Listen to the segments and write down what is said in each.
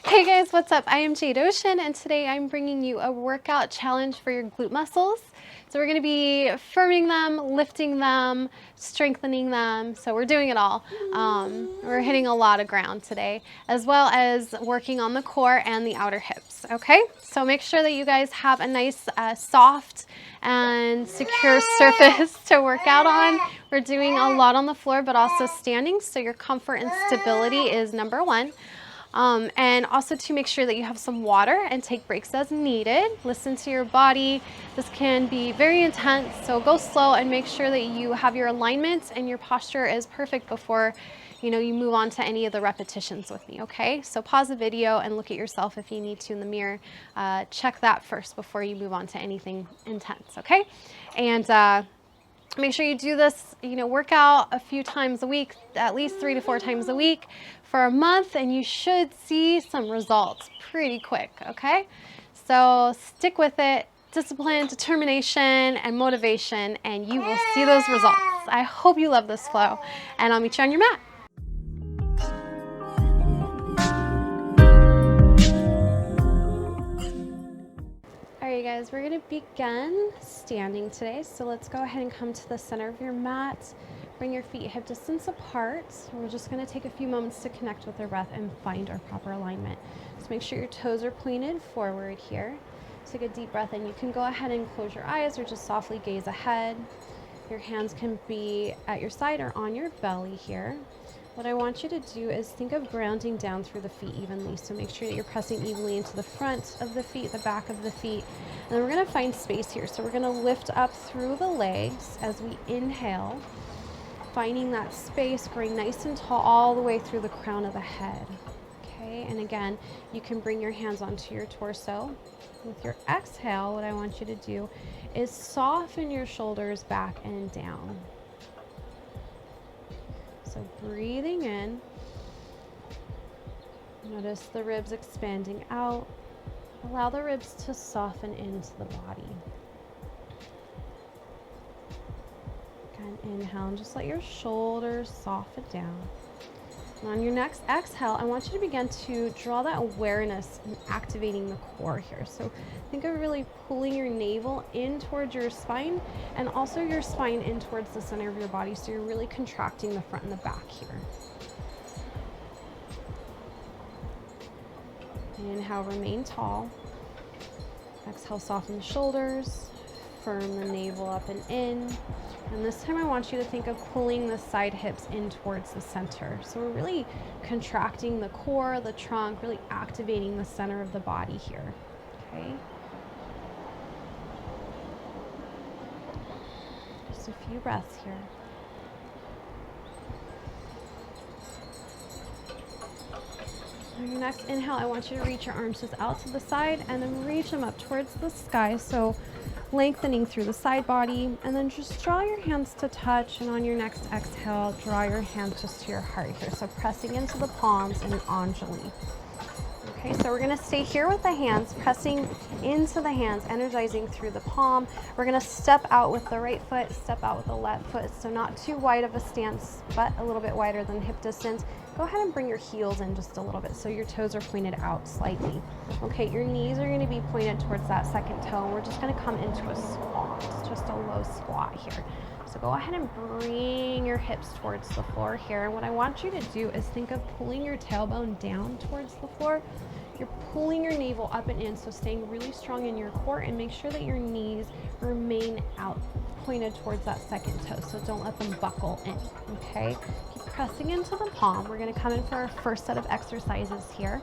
Hey guys, what's up? I am Jade Ocean, and today I'm bringing you a workout challenge for your glute muscles. So we're going to be firming them, lifting them, strengthening them. So we're doing it all. We're hitting a lot of ground today, as well as working on the core and the outer hips. Okay, so make sure that you guys have a nice, soft and secure surface to work out on. We're doing a lot on the floor, but also standing. So your comfort and stability is number one. And also to make sure that you have some water and take breaks as needed. Listen to your body. This can be very intense, so go slow and make sure that you have your alignment and your posture is perfect before you move on to any of the repetitions with me, okay? So pause the video and look at yourself if you need to in the mirror. Check that first before you move on to anything intense, okay? And make sure you do this, workout a few times a week, at least 3 to 4 times a week for a month, and you should see some results pretty quick, okay? So stick with it, discipline, determination, and motivation, and you will see those results. I hope you love this flow, and I'll meet you on your mat. All right, you guys, we're gonna begin standing today. So let's go ahead and come to the center of your mat. Bring your feet hip distance apart. We're just gonna take a few moments to connect with our breath and find our proper alignment. So make sure your toes are pointed forward here. Take a deep breath in. You can go ahead and close your eyes or just softly gaze ahead. Your hands can be at your side or on your belly here. What I want you to do is think of grounding down through the feet evenly. So make sure that you're pressing evenly into the front of the feet, the back of the feet. And then we're gonna find space here. So we're gonna lift up through the legs as we inhale, finding that space, growing nice and tall all the way through the crown of the head. Okay, and again, you can bring your hands onto your torso. With your exhale, what I want you to do is soften your shoulders back and down. So breathing in, notice the ribs expanding out. Allow the ribs to soften into the body. Again, inhale and just let your shoulders soften down. And on your next exhale, I want you to begin to draw that awareness and activating the core here. So think of really pulling your navel in towards your spine and also your spine in towards the center of your body. So you're really contracting the front and the back here. Inhale, remain tall. Exhale, soften the shoulders. Firm the navel up and in. And this time I want you to think of pulling the side hips in towards the center. So we're really contracting the core, the trunk, really activating the center of the body here, okay? Just a few breaths here. On your next inhale, I want you to reach your arms just out to the side and then reach them up towards the sky. So lengthening through the side body, and then just draw your hands to touch, and on your next exhale, draw your hands just to your heart here. So pressing into the palms in an Anjali. Okay, so we're gonna stay here with the hands, pressing into the hands, energizing through the palm. We're gonna step out with the right foot, step out with the left foot, so not too wide of a stance, but a little bit wider than hip distance. Go ahead and bring your heels in just a little bit so your toes are pointed out slightly. Okay, your knees are gonna be pointed towards that second toe, and we're just gonna come into a squat, just a low squat here. So go ahead and bring your hips towards the floor here. And what I want you to do is think of pulling your tailbone down towards the floor. You're pulling your navel up and in, so staying really strong in your core, and make sure that your knees remain out, pointed towards that second toe, so don't let them buckle in, okay? Keep pressing into the palm. We're gonna come in for our first set of exercises here.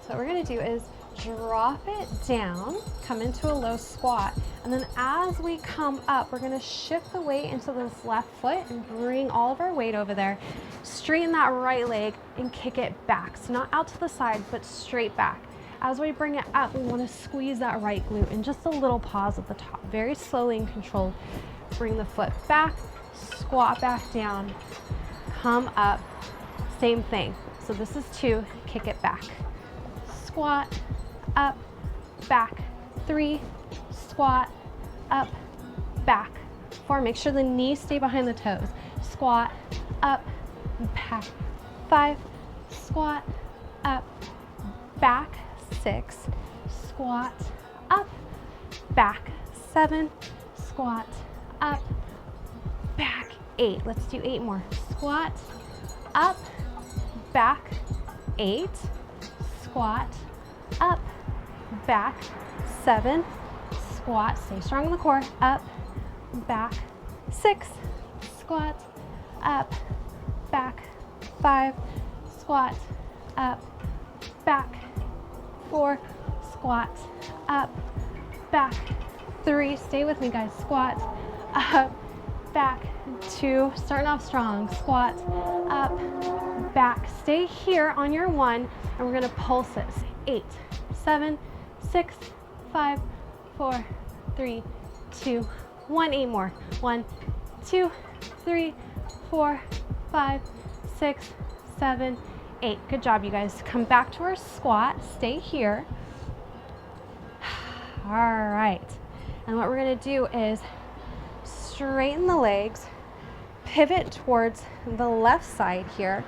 So what we're gonna do is drop it down, come into a low squat, and then as we come up, we're gonna shift the weight into this left foot and bring all of our weight over there. Straighten that right leg and kick it back. So not out to the side, but straight back. As we bring it up, we wanna squeeze that right glute, and just a little pause at the top. Very slowly and controlled. Bring the foot back, squat back down, come up, same thing. So this is 2, kick it back. Squat, up, back, 3, squat, up, back, 4, make sure the knees stay behind the toes, squat, up, back, 5, squat, up, back, 6, squat, up, back, 7, squat, up, back, 8. Let's do 8 more. Squat, up, back, 8, squat, up, back, 7, squat, stay strong in the core, up, back, 6, squat, up, back, 5, squat, up, back, 4, squat, up, back, 3, stay with me guys, squat, up, back, 2, starting off strong, squat, up, back, stay here on your 1, and we're gonna pulse it, 8, 7, 6, 5, 4, 3, 2, 1, 8 more, 1, 2, 3, 4, 5, 6, 7, 8. Good job, you guys. Come back to our squat. Stay here. All right. And what we're going to do is straighten the legs, pivot towards the left side here,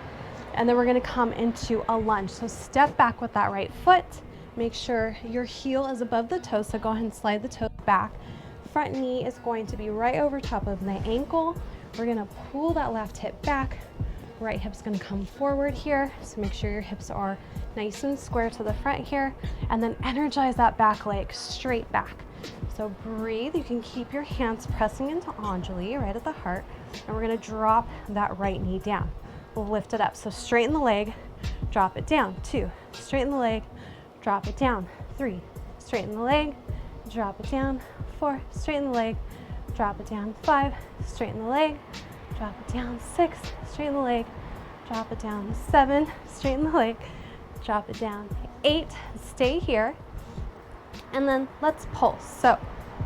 and then we're going to come into a lunge. So step back with that right foot. Make sure your heel is above the toe, so go ahead and slide the toe back. Front knee is going to be right over top of the ankle. We're going to pull that left hip back. Right hip's going to come forward here, so make sure your hips are nice and square to the front here, and then energize that back leg straight back. So breathe. You can keep your hands pressing into Anjali right at the heart, and we're going to drop that right knee down. We'll lift it up. So straighten the leg, drop it down. 2, straighten the leg, drop it down. 3, straighten the leg, drop it down. 4, straighten the leg, drop it down. 5, straighten the leg, drop it down. 6, straighten the leg, drop it down. 7, straighten the leg, drop it down. 8, stay here. And then let's pulse. So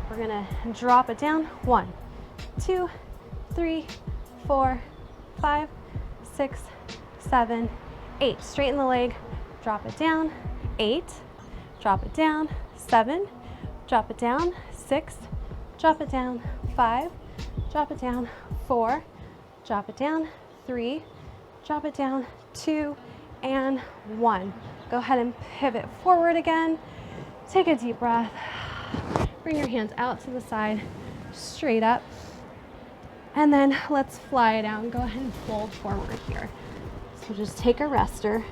we're gonna drop it down. 1, 2, 3, 4, 5, 6, 7, 8. Straighten the leg, drop it down. 8, drop it down. 7, drop it down. 6, drop it down. 5, drop it down. 4, drop it down. 3, drop it down. 2, and 1. Go ahead and pivot forward again. Take a deep breath. Bring your hands out to the side, straight up. And then let's fly down. Go ahead and fold forward here. So just take a rester.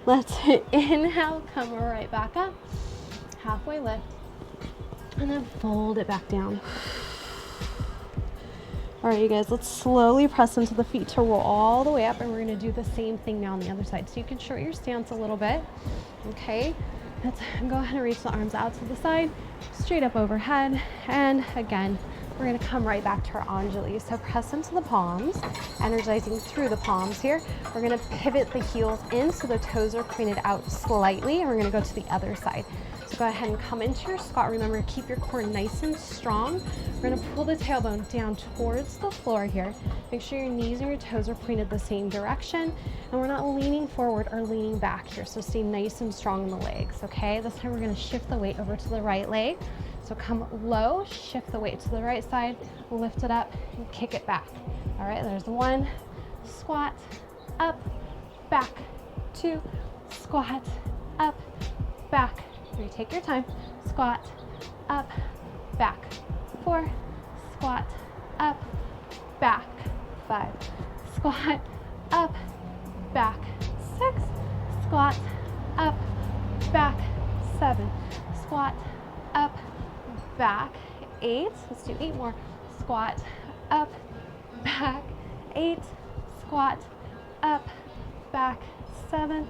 Let's inhale, come right back up. Halfway lift. And then fold it back down. All right, you guys, let's slowly press into the feet to roll all the way up, and we're gonna do the same thing now on the other side. So you can shorten your stance a little bit, okay? Let's go ahead and reach the arms out to the side, straight up overhead, and again, we're gonna come right back to our Anjali. So press into the palms, energizing through the palms here. We're gonna pivot the heels in so the toes are pointed out slightly, and we're gonna go to the other side. So go ahead and come into your squat. Remember, keep your core nice and strong. We're gonna pull the tailbone down towards the floor here. Make sure your knees and your toes are pointed the same direction, and we're not leaning forward or leaning back here. So stay nice and strong in the legs, okay? This time we're gonna shift the weight over to the right leg. So come low, shift the weight to the right side, lift it up, and kick it back. All right, there's 1, squat, up, back, 2, squat, up, back. 3, take your time, squat, up, back. 4, squat, up, back. 5, squat, up, back. 6, squat, up, back. 7, squat, up, back. 8, let's do 8 more. Squat, up, back. 8, squat, up, back. 7,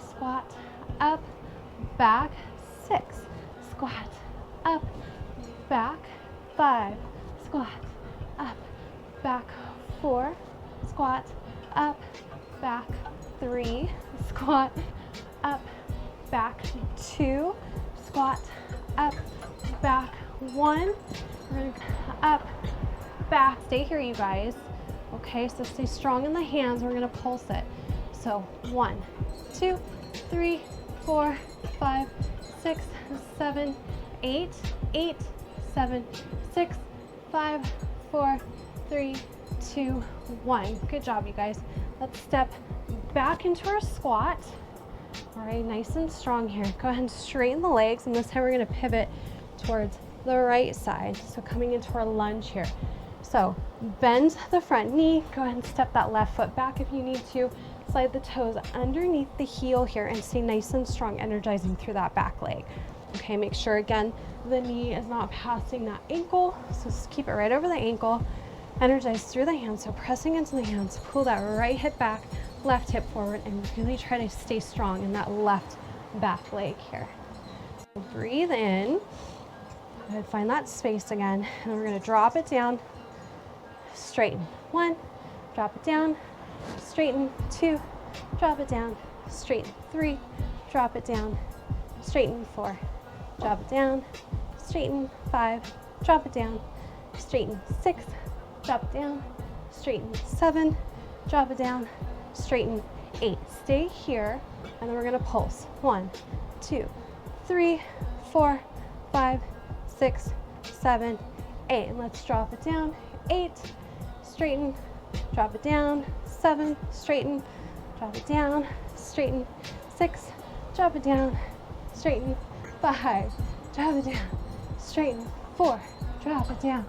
squat, up, back. 6, squat, up, back. 5, squat, up, back. 4, squat, up, back. 3, squat, up, back. 2, squat, up, back. 1, we're gonna up, back. Stay here, you guys. Okay, so stay strong in the hands. We're gonna pulse it. So 1, 2, 3, 4, 5, 6, 7, 8, 8, 7, 6, 5, 4, 3, 2, 1. Good job, you guys. Let's step back into our squat. All right, nice and strong here. Go ahead and straighten the legs, and this time we're gonna pivot towards the right side. So coming into our lunge here. So bend the front knee, go ahead and step that left foot back if you need to. Slide the toes underneath the heel here and stay nice and strong, energizing through that back leg. Okay, make sure again, the knee is not passing that ankle. So just keep it right over the ankle. Energize through the hands, so pressing into the hands, pull that right hip back, left hip forward, and really try to stay strong in that left back leg here. So breathe in, go ahead, find that space again, and then we're gonna drop it down, straighten, 1, drop it down, straighten, 2, drop it down, straighten, 3, drop it down, straighten, 4, drop it down, straighten, 5, drop it down, straighten, 6, drop it down, straighten, 7, drop it down, straighten, 8. Stay here, and then we're gonna pulse. 1, 2, 3, 4, 5, 6, 7, 8. And let's drop it down. 8, straighten, drop it down. 7, straighten, drop it down, straighten. 6, drop it down, straighten. 5, drop it down, straighten. 4, drop it down,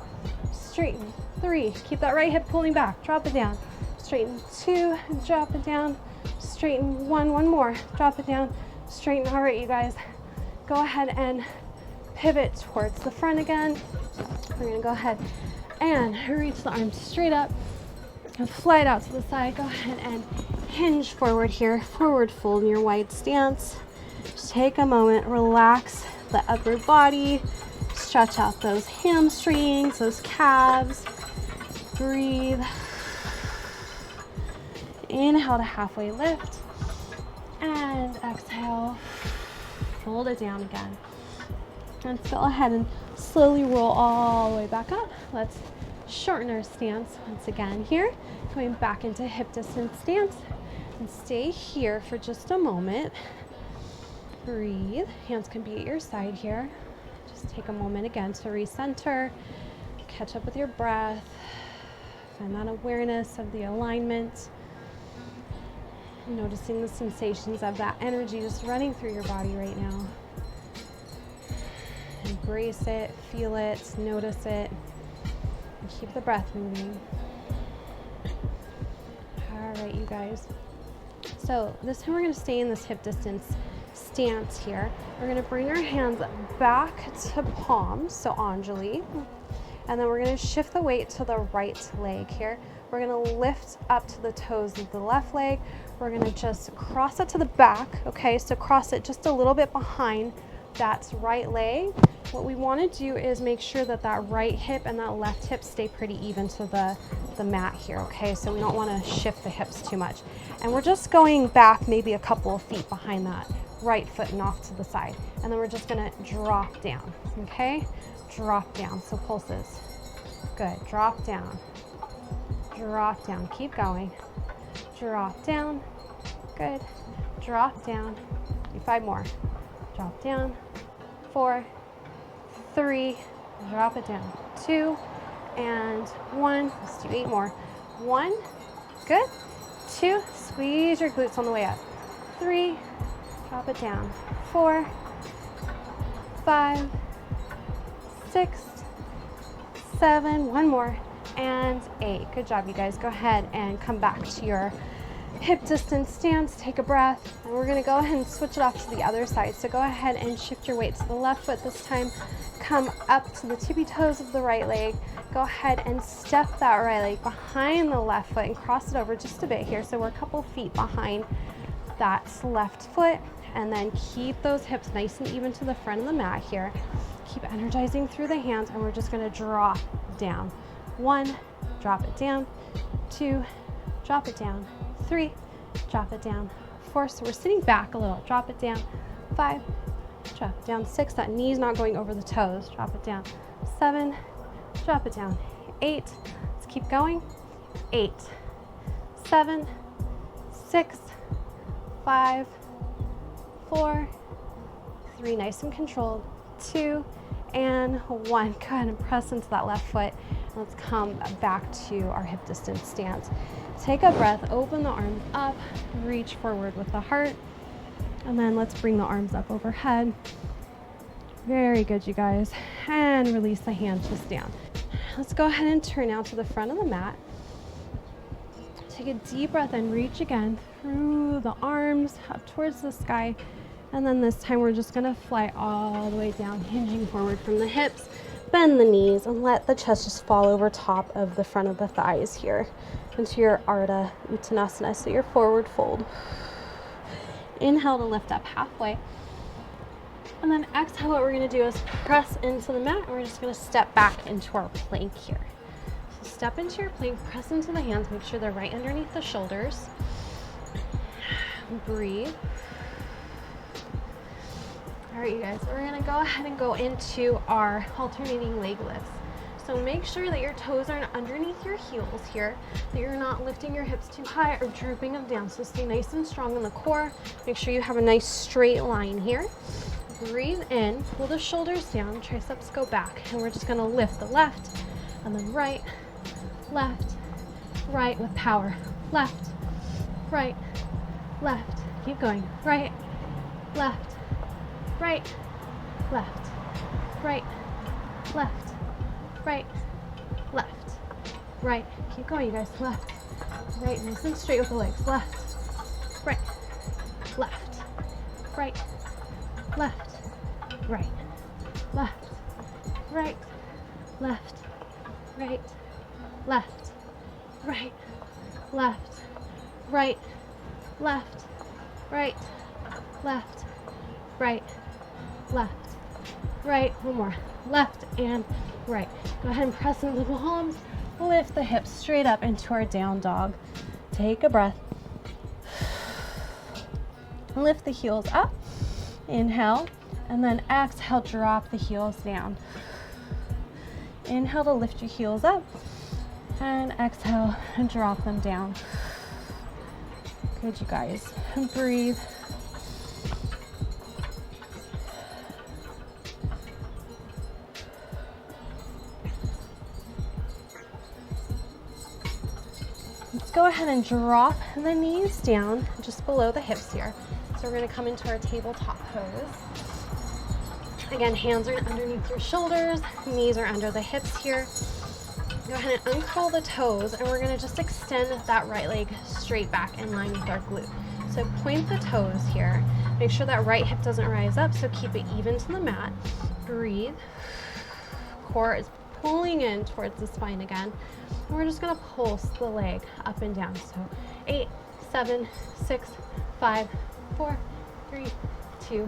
straighten. 3, keep that right hip pulling back, drop it down, straighten. 2, drop it down, straighten. 1 more, drop it down, straighten. All right, you guys, go ahead and pivot towards the front again. We're gonna go ahead and reach the arms straight up and fly it out to the side. Go ahead and hinge forward here, forward fold in your wide stance. Just take a moment, relax the upper body, stretch out those hamstrings, those calves. Breathe. Inhale to halfway lift, and exhale, fold it down again. And go ahead and slowly roll all the way back up. Let's shorten our stance once again here, going back into hip distance stance, and stay here for just a moment. Breathe. Hands can be at your side here. Just take a moment again to recenter, catch up with your breath, find that awareness of the alignment, noticing the sensations of that energy just running through your body right now. Embrace it, feel it, notice it, and keep the breath moving. All right, you guys. So this time we're going to stay in this hip distance stance here. We're going to bring our hands back to palms, so Anjali, and then we're going to shift the weight to the right leg here. We're going to lift up to the toes of the left leg. We're going to just cross it to the back, okay? So cross it just a little bit behind that right leg. What we want to do is make sure that that right hip and that left hip stay pretty even to the mat here, okay? So we don't want to shift the hips too much. And we're just going back maybe a couple of feet behind that right foot and off to the side. And then we're just going to drop down, okay? Drop down, so pulses. Good, drop down, keep going. Drop down, good. Drop down, do 5 more. Drop down, 4, 3, drop it down, 2, and 1. Let's do 8 more. 1, good. 2, squeeze your glutes on the way up. 3, drop it down. 4, 5, 6, 7, 1 more, and 8. Good job, you guys. Go ahead and come back to your hip distance stance. Take a breath, and we're going to go ahead and switch it off to the other side. So go ahead and shift your weight to the left foot this time. Come up to the tippy toes of the right leg. Go ahead and step that right leg behind the left foot and cross it over just a bit here. So we're a couple feet behind that left foot, and then keep those hips nice and even to the front of the mat here. Keep energizing through the hands, and we're just going to drop down. 1, drop it down. 2, drop it down. 3, drop it down. 4, so we're sitting back a little. Drop it down. 5, drop it down. 6, that knee's not going over the toes. Drop it down. 7, drop it down. 8, let's keep going. 8, 7, 6, 5, 4, 3, nice and controlled. 2, and 1. Go ahead and press into that left foot. Let's come back to our hip distance stance. Take a breath, open the arms up, reach forward with the heart, And then let's bring the arms up overhead. Very good, you guys. And release the hands just down. Let's go ahead and turn now to the front of the mat. Take a deep breath and reach again through the arms up towards the sky. And then this time we're just gonna fly all the way down, hinging forward from the hips. Bend the knees and let the chest just fall over top of the front of the thighs here into your Ardha Uttanasana, so your forward fold. Inhale to lift up halfway. And then exhale, what we're gonna do is press into the mat, and we're just gonna step back into our plank here. So step into your plank, press into the hands, make sure they're right underneath the shoulders. Breathe. All right, you guys, we're gonna go ahead and go into our alternating leg lifts. So make sure that your toes are underneath your heels here, that you're not lifting your hips too high or drooping them down. So stay nice and strong in the core. Make sure you have a nice straight line here. Breathe in, pull the shoulders down, triceps go back, and we're just gonna lift the left, and then right, with power. Left, right, left. Keep going. Right, left, right, left, right, left, right, left, right. Keep going, you guys. Left, right, nice and straight with the legs. Left, right, left, right, left, right, left, right, left, right, left, right, left, right, left, right, left, right, left, right. One more. Left and right. Go ahead and press into the palms. Lift the hips straight up into our down dog. Take a breath. Lift the heels up. Inhale, and then exhale, drop the heels down. Inhale to lift your heels up, and exhale and drop them down. Good, you guys. And breathe. Let's go ahead and drop the knees down just below the hips here. So we're going to come into our tabletop pose. Again, hands are underneath your shoulders, knees are under the hips here. Go ahead and uncurl the toes, and we're going to just extend that right leg straight back in line with our glute. So point the toes here. Make sure that right hip doesn't rise up, so keep it even to the mat. Breathe. Core is pulling in towards the spine again. And we're just going to pulse the leg up and down. So 8, 7, 6, 5, 4, 3, 2,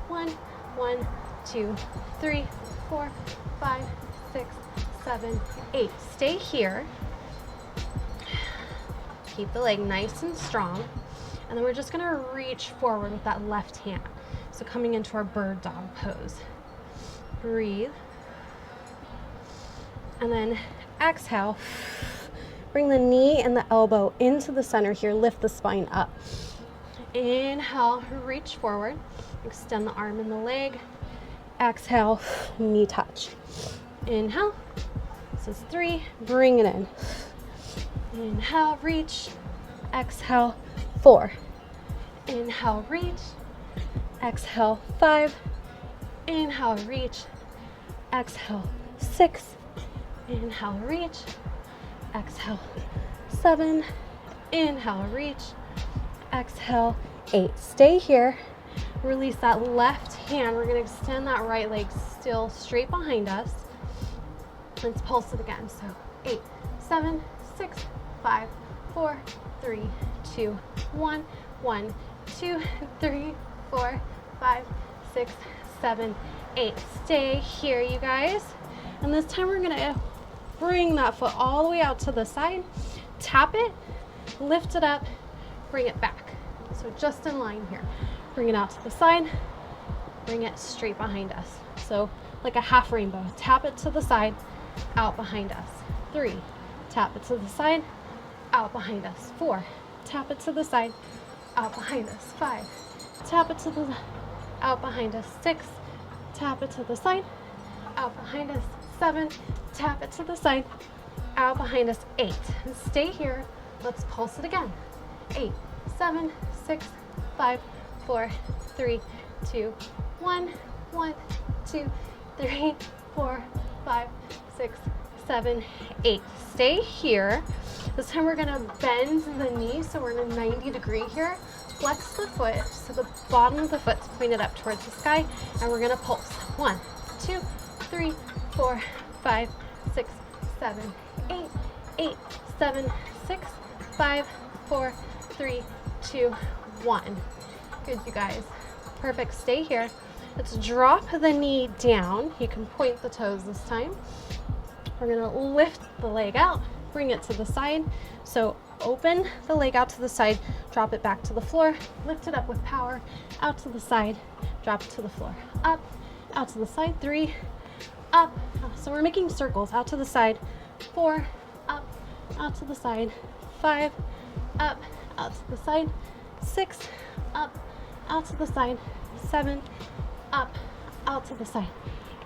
1, 1, 2, 3, 4, 5, 6, 7, 8. Stay here. Keep the leg nice and strong. And then we're just going to reach forward with that left hand. So coming into our bird dog pose. Breathe. And then exhale. Bring the knee and the elbow into the center here. Lift the spine up. Inhale, reach forward. Extend the arm and the leg. Exhale, knee touch. Inhale. This is 3. Bring it in. Inhale, reach. Exhale, 4. Inhale, reach. Exhale, 5. Inhale, reach. Exhale, 6. Inhale, reach. Exhale, 7. Inhale, reach. Exhale, 8. Stay here. Release that left hand. We're going to extend that right leg still straight behind us. Let's pulse it again. So 8, 7, 6, 5, 4, 3, 2, 1, 1, 2, 3, 4, 5, 6, 7, 8. Stay here, you guys. And this time we're going to bring that foot all the way out to the side. Tap it, lift it up, bring it back. So just in line here. Bring it out to the side, bring it straight behind us. So like a half rainbow. Tap it to the side, out behind us. 3, tap it to the side, out behind us. 4, tap it to the side, out behind us. 5, tap it to the out behind us. 6, tap it to the side, out behind us. 7, tap it to the side, out behind us. 8, and stay here. Let's pulse it again. 8, 7, 6, 5, 4, 3, 2, 1. 1, 2, 3, 4, 5, 6, 7, 8. Stay here. This time we're gonna bend the knee, so we're in a 90-degree here. Flex the foot, so the bottom of the foot's pointed up towards the sky, and we're gonna pulse. 1, 2, 3, 4, 5, 6, 7, 8, 8, 7, 6, 5, 4, 3, 2, 1. Good, you guys. Perfect. Stay here. Let's drop the knee down. You can point the toes this time. We're gonna lift the leg out, bring it to the side. So open the leg out to the side, drop it back to the floor, lift it up with power, out to the side, drop it to the floor. Up, out to the side, 3, up. So we're making circles, out to the side, 4, up, out to the side, 5, up, out to the side, 6, up, out to the side, 7, up, out to the side,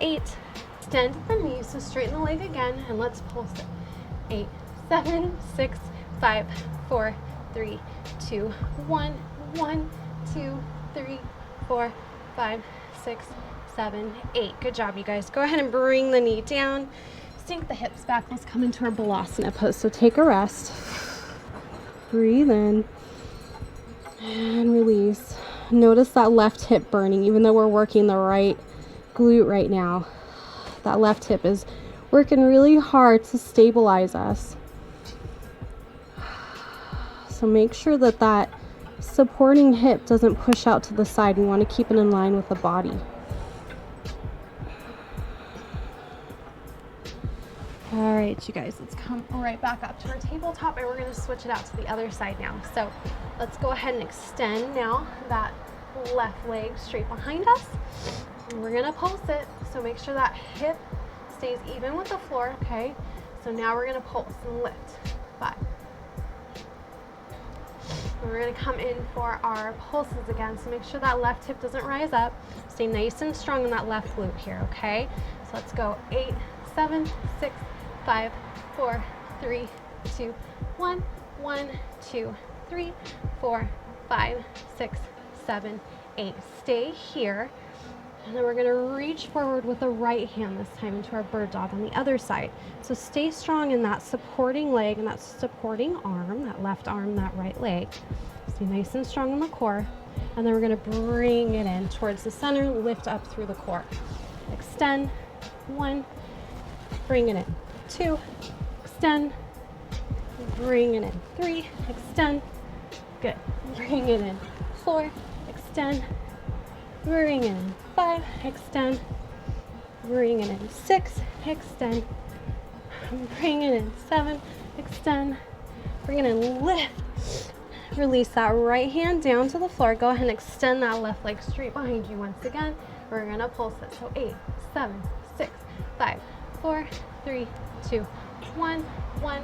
8. Extend the knees, so straighten the leg again, and let's pulse it. 8, 7, 6, 5, 4, 3, 2, 1. 1, 2, 3, 4, 5, 6, 7, 8. Good job, you guys. Go ahead and bring the knee down. Sink the hips back. Let's come into our Balasana pose. So take a rest. Breathe in and release. Notice that left hip burning, even though we're working the right glute right now. That left hip is working really hard to stabilize us. So make sure that that supporting hip doesn't push out to the side. We want to keep it in line with the body. All right, you guys, let's come right back up to our tabletop, and we're going to switch it out to the other side now. So let's go ahead and extend now that left leg straight behind us. And we're going to pulse it. So make sure that hip stays even with the floor, okay? So now we're going to pulse and lift. 5. And we're going to come in for our pulses again. So make sure that left hip doesn't rise up. Stay nice and strong in that left glute here, okay? So let's go. 8, 7, 6, 5, 4, 3, 2, 1. 1, 2, 3, 4, 5, 6, 7, 8. Stay here. And then we're going to reach forward with the right hand this time into our bird dog on the other side. So stay strong in that supporting leg and that supporting arm, that left arm, that right leg. Stay nice and strong in the core. And then we're going to bring it in towards the center, lift up through the core. Extend. 1. Bring it in. 2. Extend. Bring it in. 3. Extend. Good. Bring it in. 4. Extend. Bring it in. 5, extend. Bring it in. 6, extend. Bring it in. 7, extend. Bring it in. Lift. Release that right hand down to the floor. Go ahead and extend that left leg straight behind you once again. We're going to pulse it. So 8, 7, 6, 5, 4, 3, 2, 1. 1,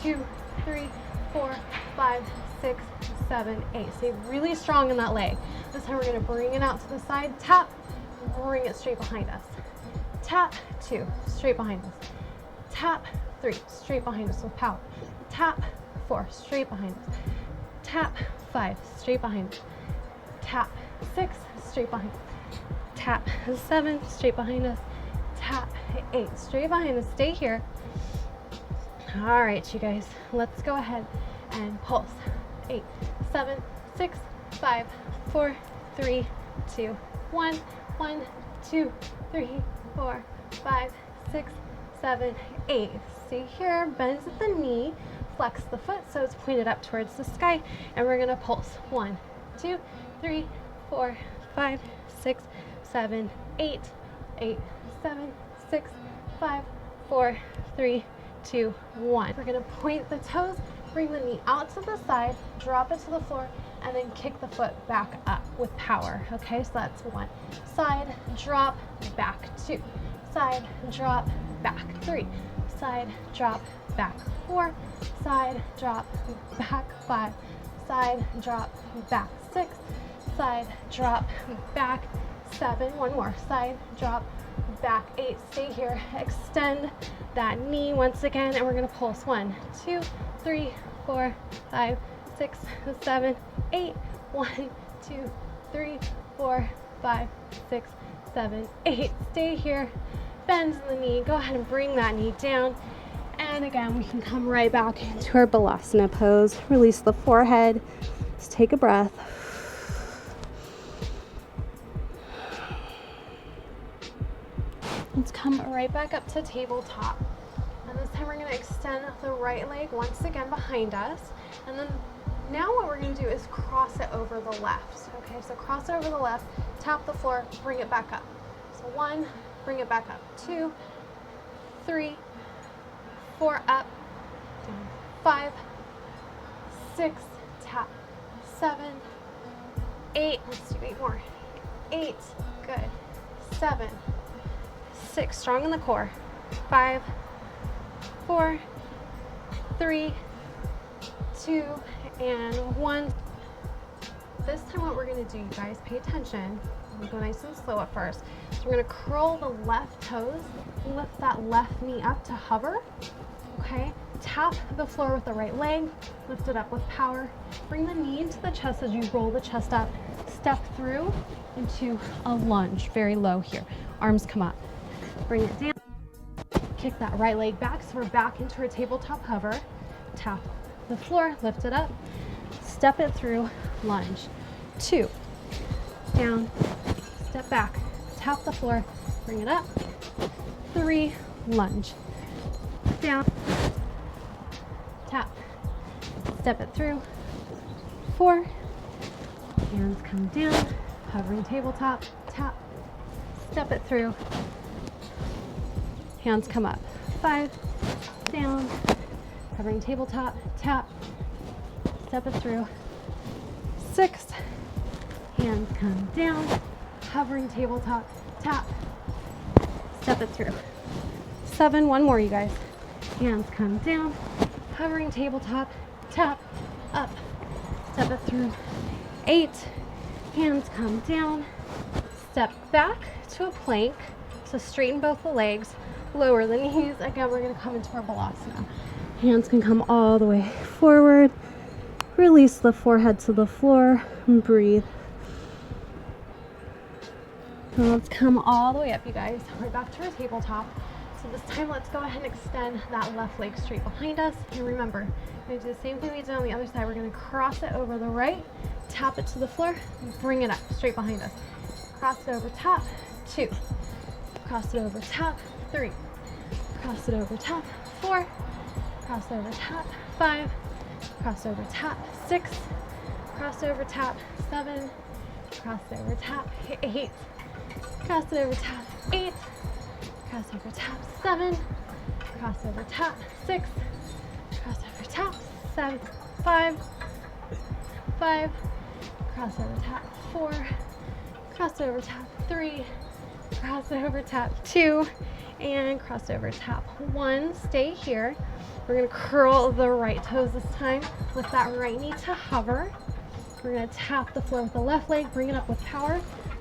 2, 3, 4, 5, 6, 7, 8. Stay really strong in that leg. This time we're going to bring it out to the side. Tap. Bring it straight behind us. Tap. 2. Straight behind us. Tap. 3. Straight behind us with power. Tap. 4. Straight behind us. Tap. 5. Straight behind us. Tap. 6. Straight behind us. Tap. 7. Straight behind us. Tap. 8. Straight behind us. Stay here. All right, you guys. Let's go ahead and pulse. 8, 7, 6, 5, 4, 3, 2, 1. 1, 2, 3, 4, 5, 6, 7, 8. Stay here, bend at the knee, flex the foot so it's pointed up towards the sky, and we're gonna pulse. 1, 2, 3, 4, 5, 6, 7, 8. 8, 7, 6, 5, 4, 3, 2, 1. We're gonna point the toes, bring the knee out to the side, drop it to the floor, and then kick the foot back up with power. Okay, so that's 1. Side, drop, back. 2. Side, drop, back. 3. Side, drop, back. 4. Side, drop, back. 5. Side, drop, back. 6. Side, drop, back. 7. One more. Side, drop, back. 8. Stay here. Extend that knee once again, and we're gonna pulse. 1, 2, 3, 4, 5, 6, 7, 8. 1, 2, 3, 4, 5, 6, 7, 8. Stay here. Bend the knee. Go ahead and bring that knee down. And again, we can come right back into our Balasana pose. Release the forehead. Just take a breath. Let's come right back up to tabletop. And this time we're going to extend the right leg once again behind us. And then now what we're going to do is cross it over the left. Okay, so cross it over the left, tap the floor, bring it back up. So 1, bring it back up. 2, 3, 4, up, down, 5, 6, tap, 7, 8, let's do 8 more, 8, good, 7, 6, strong in the core, 5, 4, 3, 2, and 1. This time what we're going to do, you guys, pay attention. We'll go nice and slow at first. So we're going to curl the left toes, lift that left knee up to hover. Okay, tap the floor with the right leg, lift it up with power. Bring the knee into the chest as you roll the chest up. Step through into a lunge, very low here. Arms come up. Bring it down. Kick that right leg back, so we're back into our tabletop hover. Tap the floor, lift it up, step it through, lunge. 2, down, step back, tap the floor, bring it up. 3, lunge. Down, tap, step it through. 4, hands come down, hovering tabletop, tap, step it through. Hands come up. 5, down, hovering tabletop, tap, step it through. 6, hands come down, hovering tabletop, tap, step it through. 7, one more, you guys. Hands come down, hovering tabletop, tap, up, step it through. 8, hands come down, step back to a plank, so straighten both the legs, lower the knees. Again, we're going to come into our Balasana. Hands can come all the way forward. Release the forehead to the floor and breathe. And let's come all the way up, you guys. We're back to our tabletop. So this time, let's go ahead and extend that left leg straight behind us. And remember, we're going to do the same thing we did on the other side. We're going to cross it over the right, tap it to the floor, and bring it up straight behind us. Cross it over, tap, 2. Cross it over, tap, 3. Cross it over, tap, 4. Cross over, tap, 5. Cross over, tap, 6. Cross over, tap, 7. Cross over, tap, 8. Cross it over, tap, 8. Cross over, tap, 7. Cross over, tap, 6. Cross over, tap, 7, 5. 5. Cross over, tap, 4. Cross over, tap, 3. Cross over, tap, 2. And cross over, tap, 1. Stay here. We're going to curl the right toes this time. Lift that right knee to hover. We're going to tap the floor with the left leg, bring it up with power.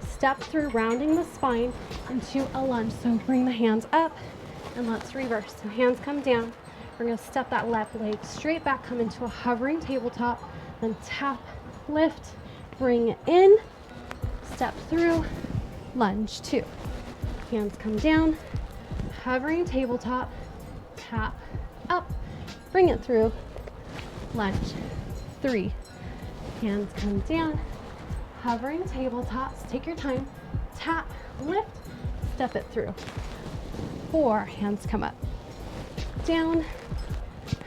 Step through, rounding the spine into a lunge. So bring the hands up and let's reverse. So hands come down. We're going to step that left leg straight back, come into a hovering tabletop, then tap, lift, bring it in, step through, lunge. 2. Hands come down, hovering tabletop, tap, up, bring it through, lunge. 3. Hands come down, hovering tabletops, take your time, tap, lift, step it through. 4, hands come up, down,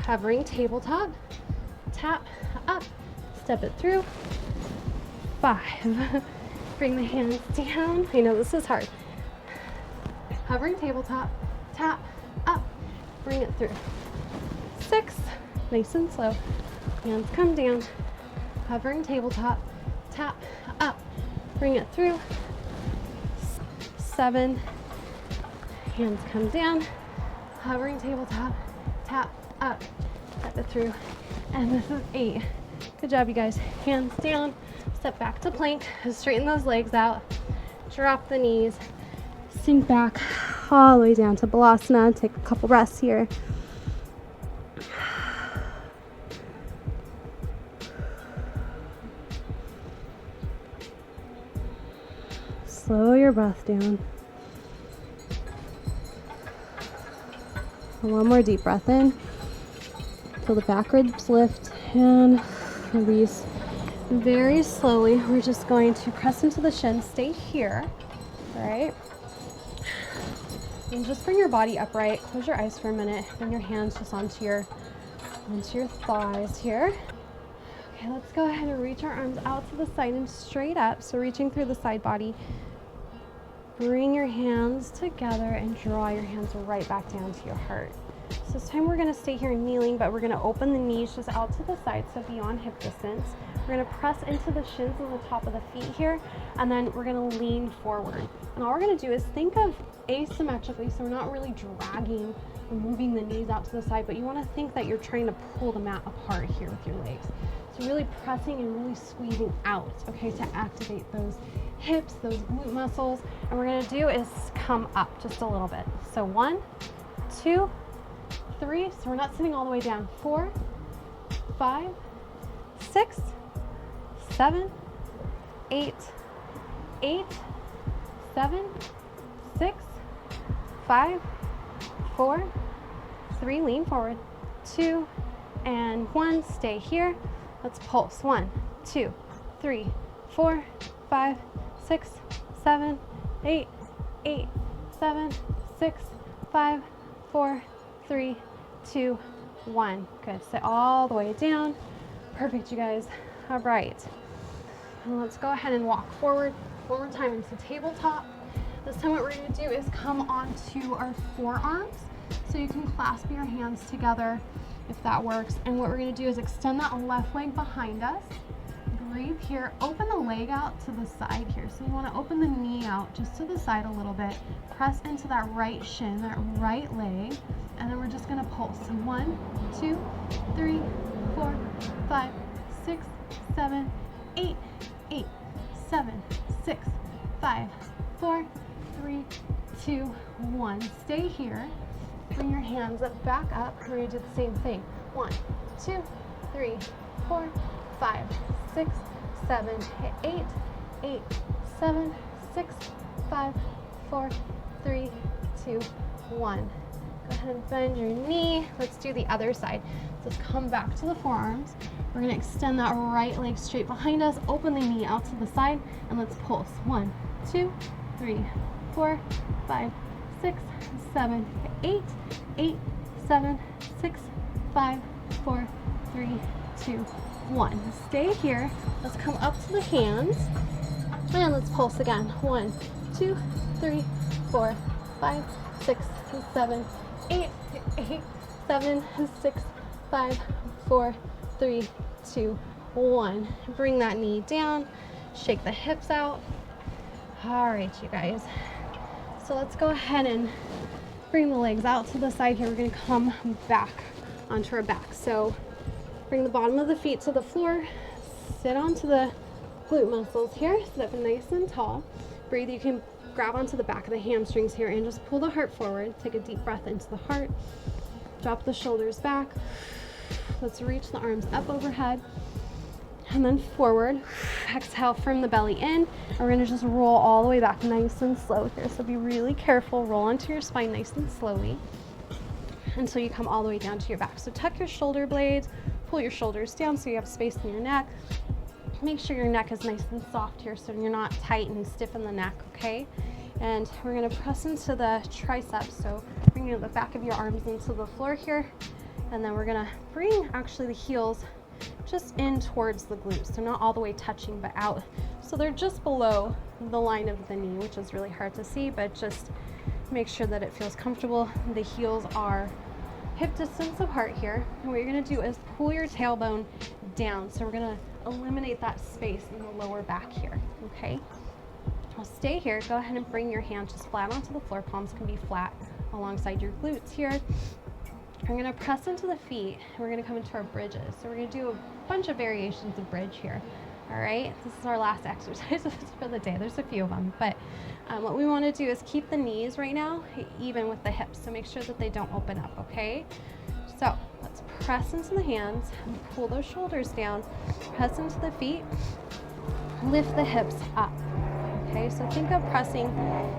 hovering tabletop, tap, up, step it through. 5, bring the hands down. I know this is hard. Hovering tabletop, tap, up, bring it through. 6, nice and slow, hands come down, hovering tabletop, tap, up, bring it through. 7, hands come down, hovering tabletop, tap, up, step it through. And this is 8. Good job, you guys. Hands down, step back to plank, straighten those legs out, drop the knees, sink back all the way down to Balasana. Take a couple breaths here. slow your breath down. One more deep breath in. Feel the back ribs lift and release. Very slowly, we're just going to press into the shin. Stay here, all right? And just bring your body upright. Close your eyes for a minute. Bring your hands just onto your thighs here. Okay, let's go ahead and reach our arms out to the side and straight up. So reaching through the side body. Bring your hands together and draw your hands right back down to your heart. So this time we're going to stay here kneeling, but we're going to open the knees just out to the side, so beyond hip distance. We're going to press into the shins on the top of the feet here, and then we're going to lean forward. And all we're going to do is think of asymmetrically, so we're not really dragging or moving the knees out to the side, but you want to think that you're trying to pull the mat apart here with your legs. So really pressing and really squeezing out, okay, to activate those hips, those glute muscles. And what we're going to do is come up just a little bit. So 1, 2, 3, so we're not sitting all the way down. 4, 5, 6, 7, 8, 7, 6, 5, 4, 3, lean forward, 2, and 1, stay here. Let's pulse. 1, 2, 3, 4, 5, 6, 7, 8, 7, 6, 5, 4, 3, 2, 1. Good. Sit all the way down. Perfect, you guys. All right. And let's go ahead and walk forward one more time into tabletop. This time what we're going to do is come onto our forearms. So you can clasp your hands together if that works. And what we're going to do is extend that left leg behind us. Breathe here. Open the leg out to the side here. So you want to open the knee out just to the side a little bit. Press into that right shin, that right leg. And then we're just going to pulse. 1, 2, 3, 4, 5, 6, 7, 8, 7, 6, 5, 4, 3, 2, 1. Stay here. Bring your hands back up. We're going to do the same thing. 1, 2, 3, 4, 5, 6, 7, 8, 7, 6, 5, 4, 3, 2, 1. Go ahead and bend your knee. Let's do the other side. Just come back to the forearms. We're going to extend that right leg straight behind us. Open the knee out to the side, and let's pulse. 1, 2, 3, 4, 5, 6, 7, 8, 7, 6, 5, 4, 3, 2, 1. Stay here. Let's come up to the hands, and let's pulse again. 1, 2, 3, 4, 5, 6, 7, 8, 7, 6, 5, 4, 3, 2, 1. Bring that knee down. Shake the hips out. All right, you guys. So let's go ahead and bring the legs out to the side here. We're going to come back onto our back. So bring the bottom of the feet to the floor. Sit onto the glute muscles here. Sit up nice and tall. Breathe. You can grab onto the back of the hamstrings here and just pull the heart forward. Take a deep breath into the heart. Drop the shoulders back. Let's reach the arms up overhead and then forward. Exhale from the belly in. And we're going to just roll all the way back nice and slow here. So be really careful. Roll onto your spine nice and slowly until you come all the way down to your back. So tuck your shoulder blades, pull your shoulders down so you have space in your neck. Make sure your neck is nice and soft here so you're not tight and stiff in the neck, okay? And we're going to press into the triceps. So bring the back of your arms into the floor here. And then we're going to bring actually the heels just in towards the glutes. So not all the way touching, but out. So they're just below the line of the knee, which is really hard to see, but just make sure that it feels comfortable. The heels are hip distance apart here. And what you're going to do is pull your tailbone down. So we're going to eliminate that space in the lower back here, okay? I'll stay here. Go ahead and bring your hands just flat onto the floor. Palms can be flat alongside your glutes here. We're going to press into the feet, and we're going to come into our bridges. So we're going to do a bunch of variations of bridge here. All right, this is our last exercise for the day. There's a few of them, but what we want to do is keep the knees right now even with the hips. So make sure that they don't open up, okay? So let's press into the hands and pull those shoulders down. Press into the feet. Lift the hips up. okay? So think of pressing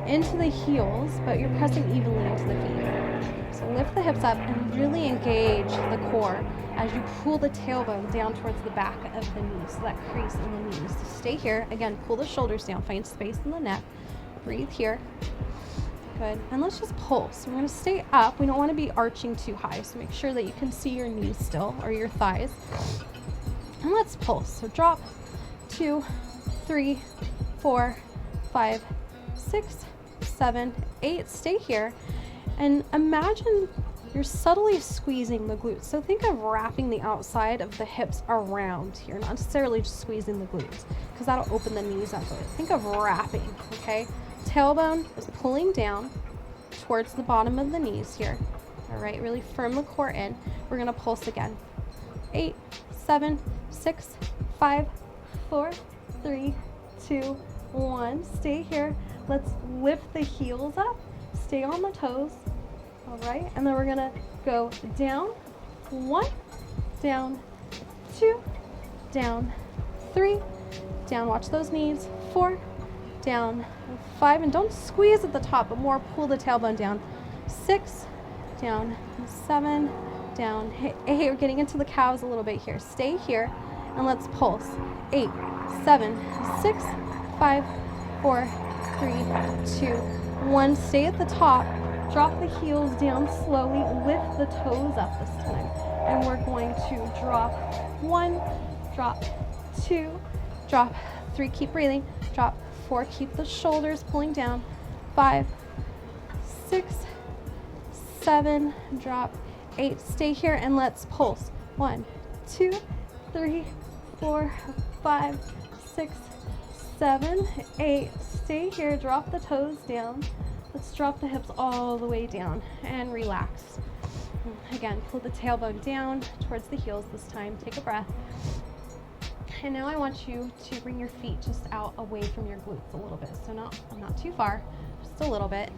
into the heels, but you're pressing evenly into the feet. So lift the hips up and really engage the core as you pull the tailbone down towards the back of the knee, so that crease in the knees. So stay here. Again, pull the shoulders down, find space in the neck. Breathe here. Good. And let's just pulse. We're going to stay up. We don't want to be arching too high, so make sure that you can see your knees still, or your thighs. And let's pulse. So drop, 2, 3, 4, 5, 6, 7, 8. Stay here. And imagine you're subtly squeezing the glutes. So think of wrapping the outside of the hips around here, not necessarily just squeezing the glutes, because that'll open the knees up. Think of wrapping, okay? Tailbone is pulling down towards the bottom of the knees here. All right, really firm the core in. We're gonna pulse again. 8, 7, 6, 5, 4, 3, 2, 1. Stay here. Let's lift the heels up. Stay on the toes. All right, and then we're gonna go down, 1, down, 2, down, 3, down, watch those knees, 4, down, 5, and don't squeeze at the top, but more pull the tailbone down, 6, down, 7, down, 8, we're getting into the calves a little bit here, stay here, and let's pulse, 8, 7, 6, 5, 4, 3, 2, 1, stay at the top, drop the heels down slowly, lift the toes up this time, and we're going to drop 1, drop 2, drop 3, keep breathing, drop 4, keep the shoulders pulling down, 5, 6, 7, drop 8, stay here, and let's pulse, 1, 2, 3, 4, 5, 6, 7, 8, stay here, drop the toes down. Let's drop the hips all the way down and relax. Again, pull the tailbone down towards the heels this time. Take a breath. And now I want you to bring your feet just out away from your glutes a little bit. So not too far, just a little bit.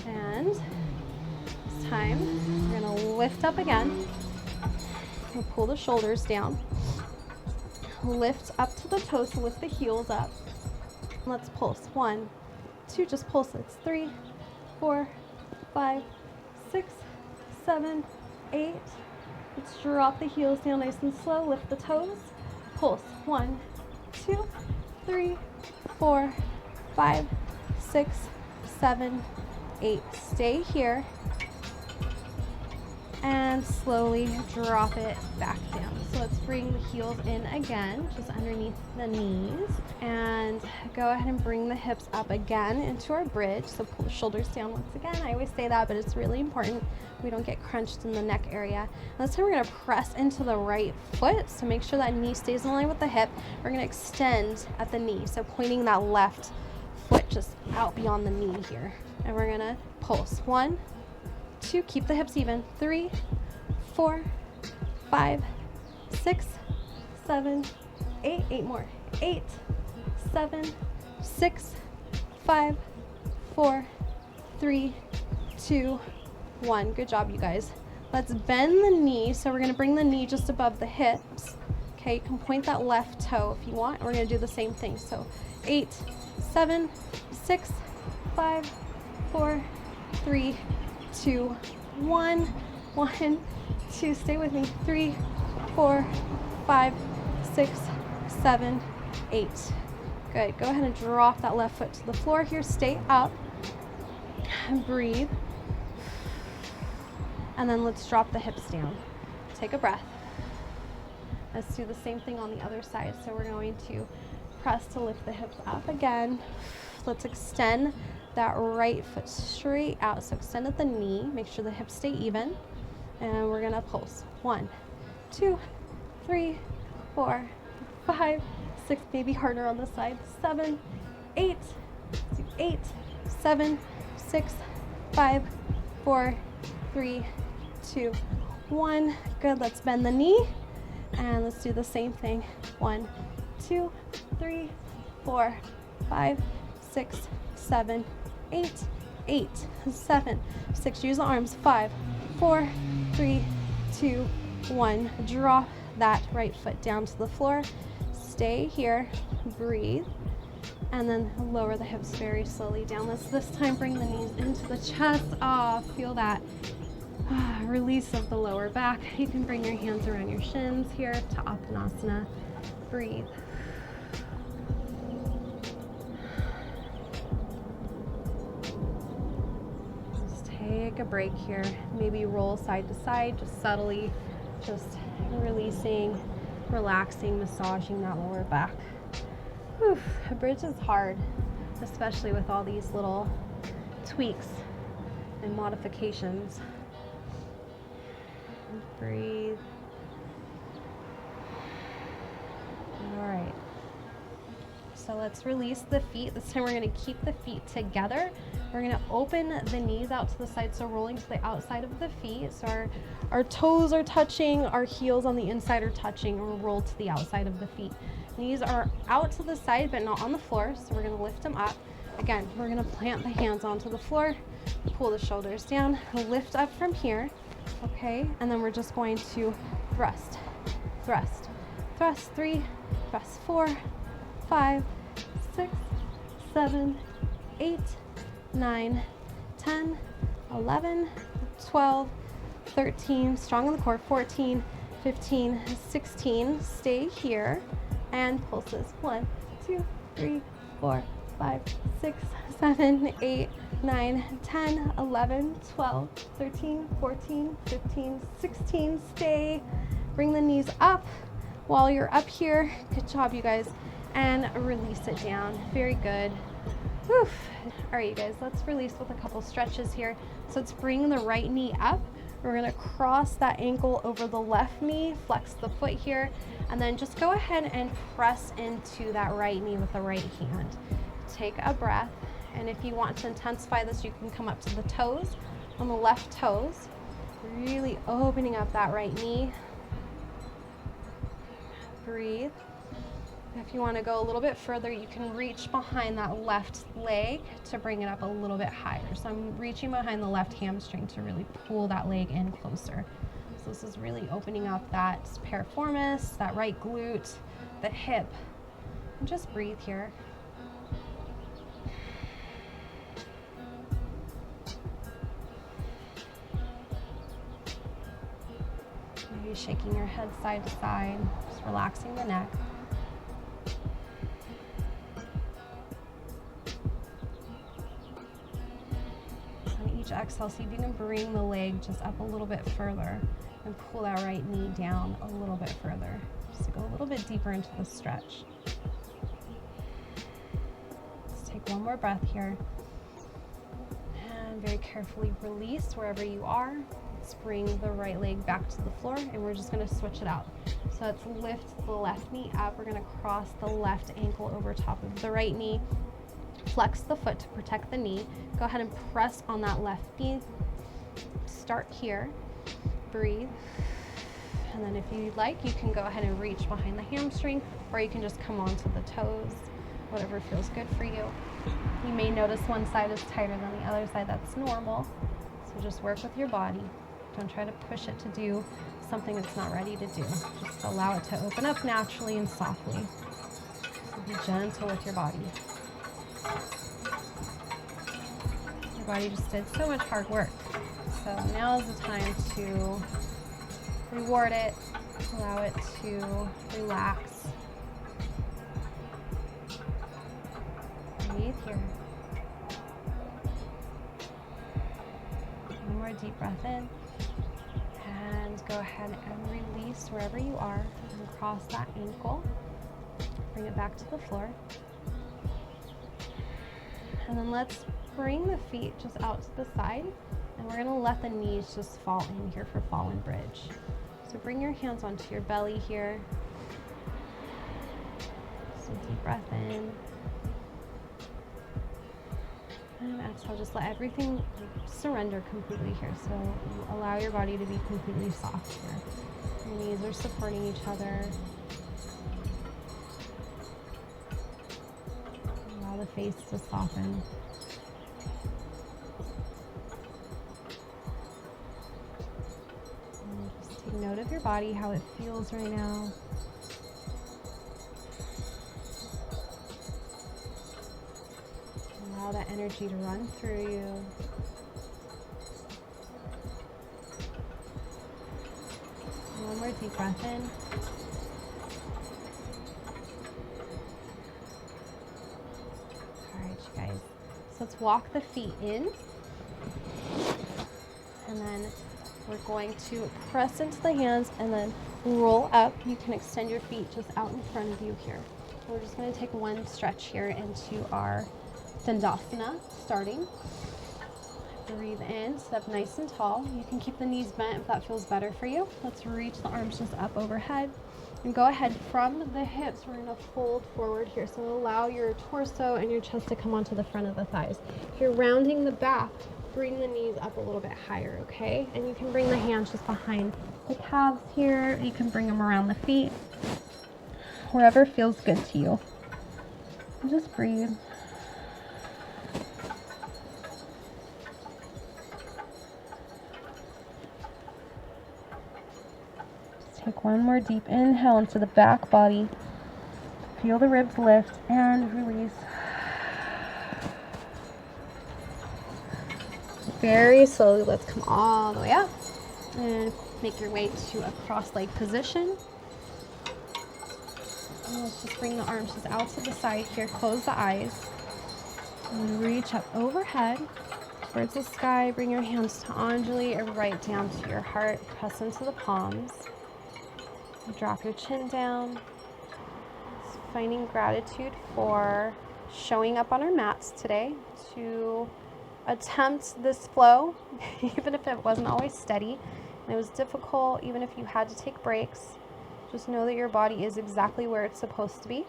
And this time, we're gonna lift up again. We'll pull the shoulders down. Lift up to the toes, so lift the heels up. Let's pulse. 1, 2, just pulse. It's 3, 4, 5, 6, 7, 8. Let's drop the heels down nice and slow. Lift the toes. Pulse. 1, 2, 3, 4, 5, 6, 7, 8. Stay here. And slowly drop it back down. So let's bring the heels in again, just underneath the knees. And go ahead and bring the hips up again into our bridge. So pull the shoulders down once again. I always say that, but it's really important we don't get crunched in the neck area. And this time we're gonna press into the right foot. So make sure that knee stays in line with the hip. We're gonna extend at the knee. So pointing that left foot just out beyond the knee here. And we're gonna pulse. 1, 2, keep the hips even. 3, 4, 5, 6, 7, 8, 8 more. 8, 7, 6, 5, 4, 3, 2, 1. Good job, you guys. Let's bend the knee. So we're gonna bring the knee just above the hips. Okay, you can point that left toe if you want. We're gonna do the same thing. So 8, 7, 6, 5, 4, 3, 2, 1. 1, 2, stay with me. 3, 4, 5, 6, 7, 8. Good. Go ahead and drop that left foot to the floor here. Stay up and breathe. And then let's drop the hips down. Take a breath. Let's do the same thing on the other side. So we're going to press to lift the hips up again. Let's extend that right foot straight out. So extend at the knee. Make sure the hips stay even. And we're gonna pulse. 1, 2, 3, 4, 5, 6, maybe harder on the side. 7, 8, 8, 7, 6, 5, 4, 3, 2, 1. Good. Let's bend the knee. And let's do the same thing. 1, 2, 3, 4, 5, 6, 7, 8, 8, 7, 6. Use the arms. 5, 4, 3, 2, 1. Drop that right foot down to the floor. Stay here. Breathe. And then lower the hips very slowly down. Let's this time bring the knees into the chest. Feel that release of the lower back. You can bring your hands around your shins here to Uttanasana. Breathe. Just take a break here. Maybe roll side to side, just subtly, just releasing, relaxing, massaging that lower back. Whew, a bridge is hard, especially with all these little tweaks and modifications. Breathe. All right. So let's release the feet. This time we're going to keep the feet together. We're going to open the knees out to the side, so rolling to the outside of the feet. So our toes are touching, our heels on the inside are touching, and we'll roll to the outside of the feet. Knees are out to the side, but not on the floor, so we're going to lift them up. Again, we're going to plant the hands onto the floor, pull the shoulders down, lift up from here, okay? And then we're just going to thrust, thrust, thrust 3, thrust 4, 5, 6, 7, 8, 9, 10, 11, 12, 13, strong in the core, 14, 15, 16, stay here, and pulses, 1, 2, 3, 4, 5, 6, 7, 8, 9, 10, 11, 12, 13, 14, 15, 16, stay, bring the knees up while you're up here, good job you guys, and release it down, very good. Whew. All right, you guys, let's release with a couple stretches here. So let's bring the right knee up. We're gonna cross that ankle over the left knee, flex the foot here, and then just go ahead and press into that right knee with the right hand. Take a breath, and if you want to intensify this, you can come up to the toes, on the left toes, really opening up that right knee. Breathe. If you want to go a little bit further, you can reach behind that left leg to bring it up a little bit higher. So I'm reaching behind the left hamstring to really pull that leg in closer. So this is really opening up that piriformis, that right glute, the hip. And just breathe here. Maybe shaking your head side to side, just relaxing the neck. Exhale, see if you can bring the leg just up a little bit further and pull that right knee down a little bit further, just to go a little bit deeper into the stretch. Let's take one more breath here and very carefully release wherever you are. Let's bring the right leg back to the floor, and we're just going to switch it out. So let's lift the left knee up. We're going to cross the left ankle over top of the right knee. Flex the foot to protect the knee. Go ahead and press on that left knee. Start here. Breathe. And then if you'd like, you can go ahead and reach behind the hamstring, or you can just come onto the toes, whatever feels good for you. You may notice one side is tighter than the other side. That's normal. So just work with your body. Don't try to push it to do something it's not ready to do. Just allow it to open up naturally and softly. So be gentle with your body. Your body just did so much hard work. So now is the time to reward it, allow it to relax. Breathe here. One more deep breath in. And go ahead and release wherever you are and cross that ankle. Bring it back to the floor. And then let's bring the feet just out to the side, and we're gonna let the knees just fall in here for fallen bridge. So bring your hands onto your belly here. Some deep breath in. And exhale, just let everything surrender completely here. So allow your body to be completely soft here. Your knees are supporting each other. The face to soften. And just take note of your body, how it feels right now. Allow that energy to run through you. One more deep breath in. All right, you guys. So let's walk the feet in. And then we're going to press into the hands and then roll up. You can extend your feet just out in front of you here. We're just going to take one stretch here into our Dandasana, starting. Breathe in, sit up nice and tall. You can keep the knees bent if that feels better for you. Let's reach the arms just up overhead. And go ahead from the hips, we're going to fold forward here. So allow your torso and your chest to come onto the front of the thighs. If you're rounding the back, bring the knees up a little bit higher, okay? And you can bring the hands just behind the calves here. You can bring them around the feet, wherever feels good to you. And just breathe. Take one more deep inhale into the back body. Feel the ribs lift and release. Very slowly, let's come all the way up and make your way to a cross-leg position. And let's just bring the arms just out to the side here. Close the eyes. And reach up overhead towards the sky. Bring your hands to Anjali and right down to your heart. Press into the palms. Drop your chin down. Just finding gratitude for showing up on our mats today to attempt this flow, even if it wasn't always steady and it was difficult, even if you had to take breaks. Just know that your body is exactly where it's supposed to be.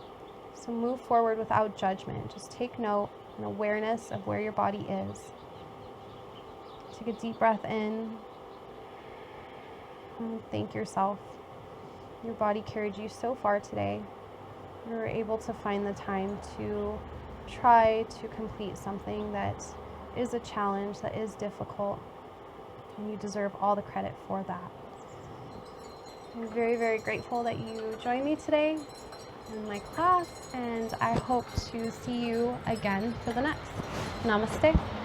So move forward without judgment. Just take note and awareness of where your body is. Take a deep breath in and thank yourself. Your body carried you so far today. You were able to find the time to try to complete something that is a challenge, that is difficult, and you deserve all the credit for that. I'm very, very grateful that you joined me today in my class, and I hope to see you again for the next. Namaste.